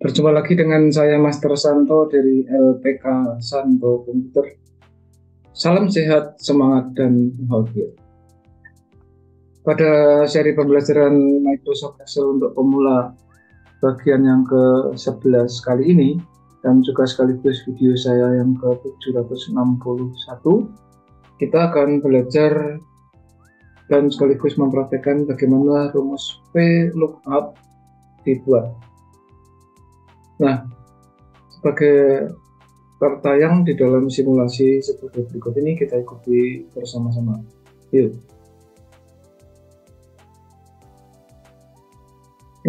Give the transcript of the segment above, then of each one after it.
Berjumpa lagi dengan saya Master Santo dari LPK Santo Komputer. Salam sehat, semangat, dan bahagia. Pada seri pembelajaran Microsoft Excel untuk pemula bagian yang ke-11 kali ini, dan juga sekaligus video saya yang ke-761, kita akan belajar dan sekaligus mempraktekkan bagaimana rumus VLOOKUP dibuat. Nah, sebagai tertayang di dalam simulasi seperti berikut ini, kita ikuti bersama-sama. Yuk.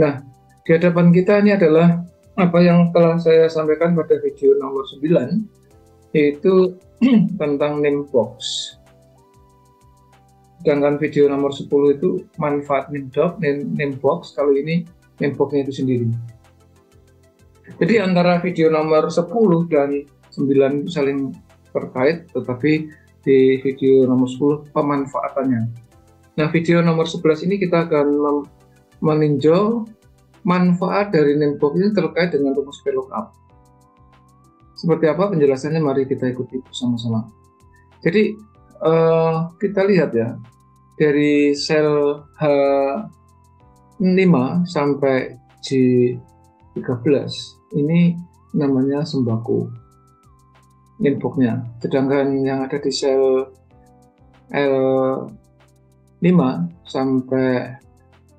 Nah, di hadapan kita ini adalah apa yang telah saya sampaikan pada video nomor 9, yaitu tentang name box. Sedangkan video nomor 10 itu manfaat name box, kalau ini name box-nya itu sendiri. Jadi antara video nomor 10 dan 9 saling terkait, tetapi di video nomor 10 pemanfaatannya. Nah, video nomor 11 ini kita akan meninjau manfaat dari name box ini terkait dengan rumus VLOOKUP. Seperti apa penjelasannya, mari kita ikuti bersama-sama. Jadi kita lihat ya, dari sel H5 sampai J13 ini namanya sembako name box-nya, sedangkan yang ada di sel L5 sampai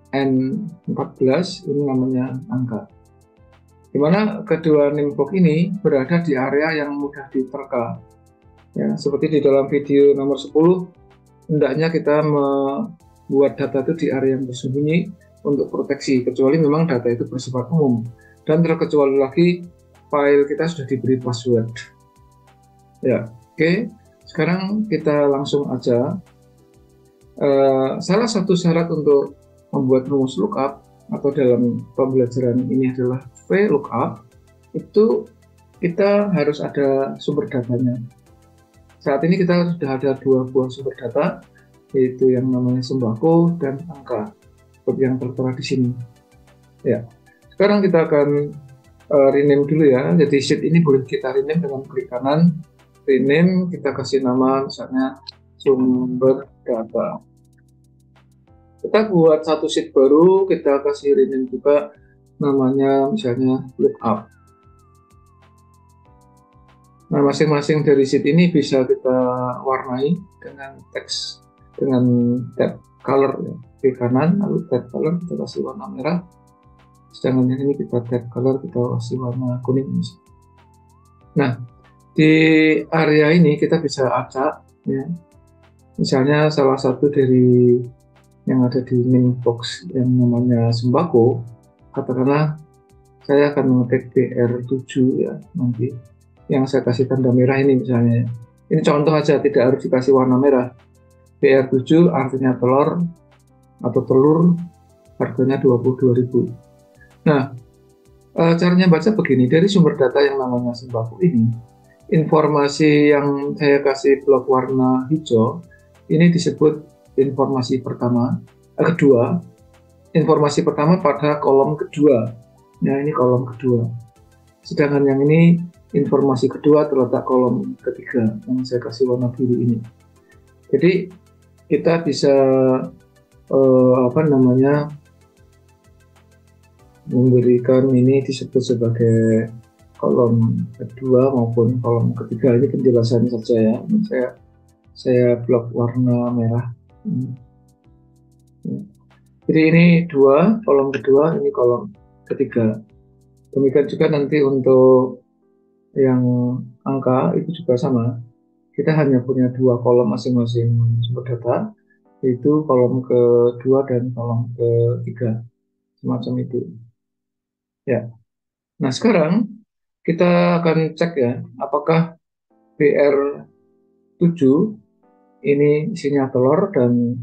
N14 ini namanya angka. Dimana kedua name box ini berada di area yang mudah diterka. Ya, seperti di dalam video nomor 10, hendaknya kita membuat data itu di area yang tersembunyi untuk proteksi, kecuali memang data itu bersifat umum. Dan terkecuali lagi file kita sudah diberi password. Ya, oke. Sekarang kita langsung aja. Salah satu syarat untuk membuat rumus lookup atau dalam pembelajaran ini adalah VLOOKUP, itu kita harus ada sumber datanya. Saat ini kita sudah ada dua buah sumber data, yaitu yang namanya sembako dan angka, seperti yang tertera di sini. Ya. Sekarang kita akan rename dulu ya. Jadi sheet ini boleh kita rename dengan klik kanan, rename, kita kasih nama misalnya sumber data. Kita buat satu sheet baru, kita kasih rename juga namanya misalnya lookup. Nah, masing-masing dari sheet ini bisa kita warnai dengan teks, dengan tab color ya. Klik kanan, lalu tab color kita kasih warna merah. Sedangkan yang ini kita tab color, kita kasih warna kuning. Nah, di area ini kita bisa acak ya. Misalnya salah satu dari yang ada di name box yang namanya sembako, katakanlah saya akan mengetik BR7 ya, nanti yang saya kasih tanda merah ini misalnya. Ini contoh aja, tidak harus dikasih warna merah. BR7 artinya telur atau telur, harganya 22.000. Nah, caranya baca begini, dari sumber data yang namanya sembako ini, informasi yang saya kasih blok warna hijau, ini disebut informasi kedua, informasi pertama pada kolom kedua. Nah, ini kolom kedua. Sedangkan yang ini informasi kedua terletak kolom ketiga, yang saya kasih warna biru ini. Jadi, kita bisa memberikan ini disebut sebagai kolom kedua maupun kolom ketiga. Ini penjelasan saja ya. Ini saya blok warna merah. Jadi ini dua, kolom kedua, ini kolom ketiga. Demikian juga nanti untuk yang angka itu juga sama. Kita hanya punya dua kolom masing-masing sumber data, yaitu kolom kedua dan kolom ketiga, semacam itu. Ya. Nah, sekarang kita akan cek ya, apakah BR7 ini isinya telur dan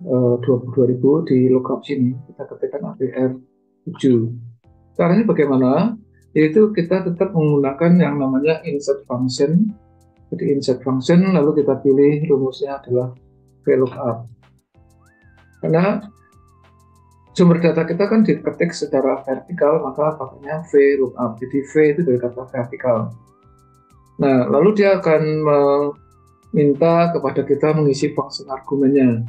22.000 di lookup sini. Kita ketikkan BR7. Caranya bagaimana? Yaitu kita tetap menggunakan yang namanya insert function. Jadi insert function, lalu kita pilih rumusnya adalah VLOOKUP. Karena sumber data kita kan diketik secara vertikal, maka pakainya V lookup. Jadi V itu dari kata vertikal. Nah, lalu dia akan meminta kepada kita mengisi fungsi argumennya.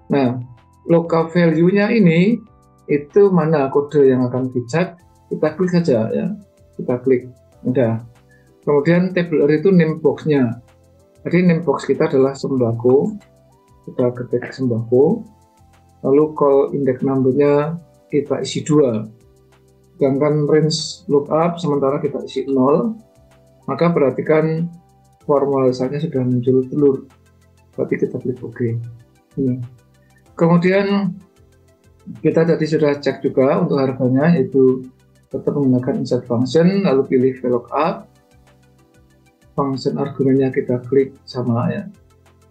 Nah, lookup value-nya ini itu mana kode yang akan dicek, kita klik saja ya. Kita klik, udah. Kemudian table array itu name box-nya. Jadi name box kita adalah sembako. Kita ketik sembako. Lalu call index number-nya kita isi 2. Sedangkan range lookup sementara kita isi 0. Maka perhatikan formalisasinya sudah muncul telur. Berarti kita klik OK. Ini. Kemudian kita tadi sudah cek juga untuk harganya, yaitu tetap menggunakan insert function, lalu pilih VLOOKUP. Function argumennya kita klik sama ya.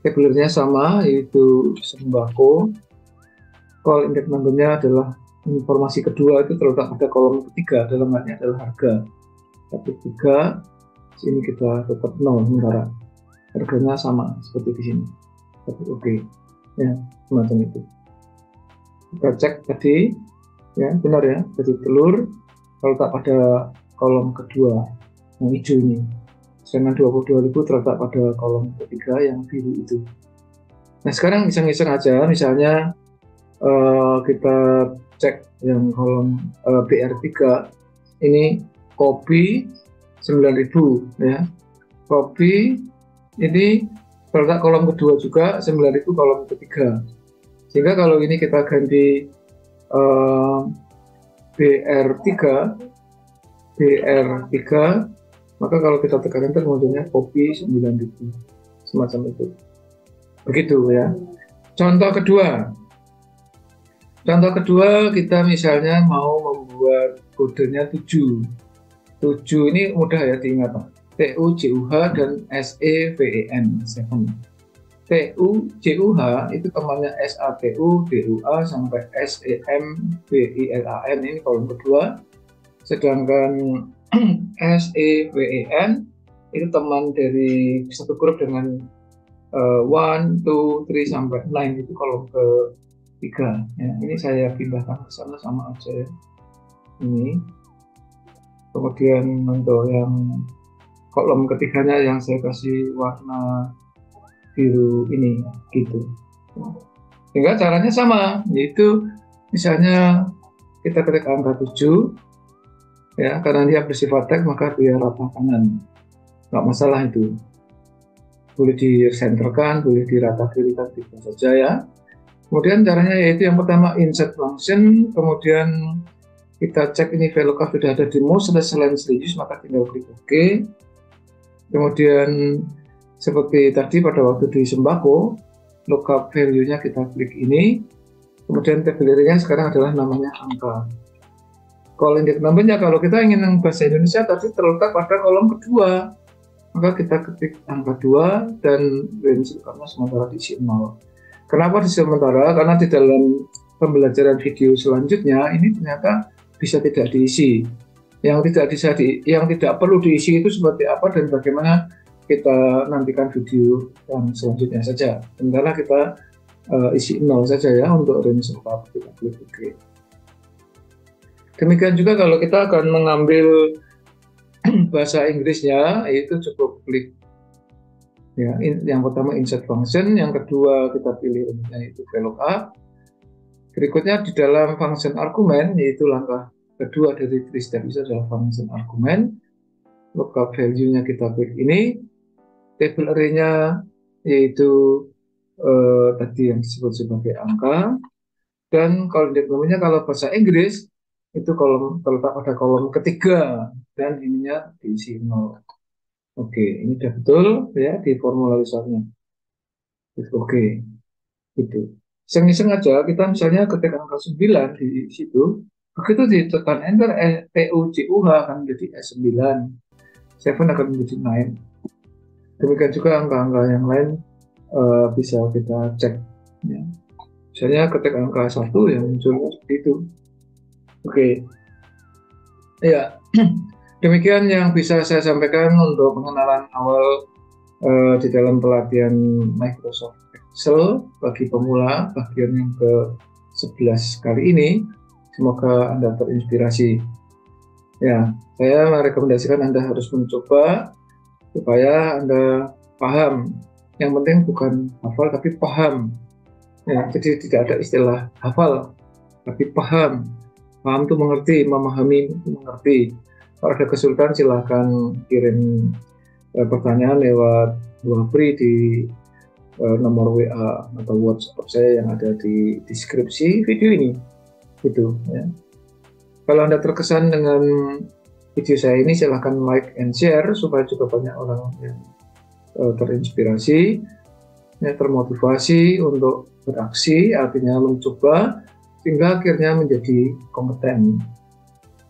Tabularnya sama, yaitu sembako. Call index number-nya adalah informasi kedua, itu terletak pada kolom ketiga, dalam hal ini adalah harga. Tapi 3, sini kita tetap 0 sementara. Harganya sama seperti di sini. Tapi oke. Ya, semacam itu. Kita cek tadi, ya benar ya, jadi telur terletak pada kolom kedua yang hijau ini. Sedangkan 22.000 terletak pada kolom ketiga yang biru itu. Nah sekarang iseng-iseng aja, misalnya kita cek yang kolom BR3 ini kopi 9.000 ya. Kopi ini terletak kolom kedua juga, 9.000 kolom ketiga. Sehingga kalau ini kita ganti BR3, maka kalau kita tekan enter munculnya kopi 9.000, semacam itu. Begitu ya. Contoh kedua kita misalnya mau membuat kodenya 7 ini mudah ya diingat, TUJUH dan SEVEN 7. TUJUH itu temannya SATU, DUA sampai SEMBILAN, ini kolom kedua. Sedangkan SEVEN itu teman dari satu grup dengan 1, 2, 3 sampai 9, itu kolom ketiga ya. Ini saya pindahkan ke sana sama aja ya. Ini. Kemudian untuk yang kolom ketiganya yang saya kasih warna biru ini gitu. Sehingga caranya sama, yaitu misalnya kita ketik angka 7 ya, karena dia bersifat teks maka dia rata kanan, nggak masalah itu, boleh disenterkan, boleh dirata kirikan bisa saja ya. Kemudian caranya yaitu yang pertama insert function, kemudian kita cek ini VLOOKUP sudah ada di mouse selain serius, maka tinggal klik OK. Kemudian seperti tadi pada waktu di sembako, lookup value-nya kita klik ini, kemudian table area-nya sekarang adalah namanya angka. Call index number-nya kalau kita ingin yang bahasa Indonesia tadi terletak pada kolom kedua, maka kita ketik angka 2 dan range lookup-nya sementara diisi 0. Kenapa diisi sementara? Karena di dalam pembelajaran video selanjutnya ini ternyata bisa tidak diisi. Yang tidak perlu diisi itu seperti apa dan bagaimana, kita nantikan video yang selanjutnya saja. Sementara kita isi 0 saja ya untuk range lookup, kita klik OK. Demikian juga kalau kita akan mengambil bahasa Inggrisnya, itu cukup klik ya. Yang pertama insert function, yang kedua kita pilih yaitu VLOOKUP. Berikutnya di dalam function argumen, yaitu langkah kedua dari 3 step itu adalah function argumen. Lookup value-nya kita klik ini. Table array-nya yaitu tadi yang disebut sebagai angka. Dan kalau index number-nya kalau bahasa Inggris itu terletak pada kolom ketiga dan ininya diisi 0. Oke, ini sudah betul ya di formularisasinya. Oke, gitu. Iseng-iseng aja kita misalnya ketik angka 9 di situ, begitu ditekan enter TUJUH akan menjadi S9, 7 akan menjadi 9. Demikian juga angka-angka yang lain bisa kita cek ya. Misalnya ketik angka 1 yang munculnya seperti itu. Oke ya. Demikian yang bisa saya sampaikan untuk pengenalan awal di dalam pelatihan Microsoft Excel bagi pemula bagian yang 11 kali ini. Semoga Anda terinspirasi. Ya, saya merekomendasikan Anda harus mencoba supaya Anda paham. Yang penting bukan hafal tapi paham. Ya, jadi tidak ada istilah hafal tapi paham. Paham itu mengerti, memahami itu mengerti. Kalau ada kesulitan silahkan kirim pertanyaan lewat Wapri di nomor WA atau WhatsApp saya yang ada di deskripsi video ini. Gitu ya. Kalau Anda terkesan dengan video saya ini, silahkan like and share supaya juga banyak orang yang terinspirasi, ya, termotivasi untuk beraksi, artinya mencoba, sehingga akhirnya menjadi kompeten.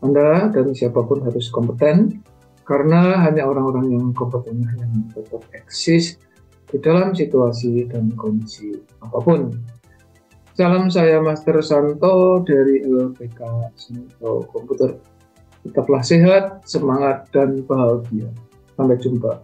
Anda dan siapapun harus kompeten, karena hanya orang-orang yang kompeten yang tetap eksis di dalam situasi dan kondisi apapun. Salam, saya Master Santo dari LPK Santo Komputer. Tetaplah sehat, semangat, dan bahagia. Sampai jumpa.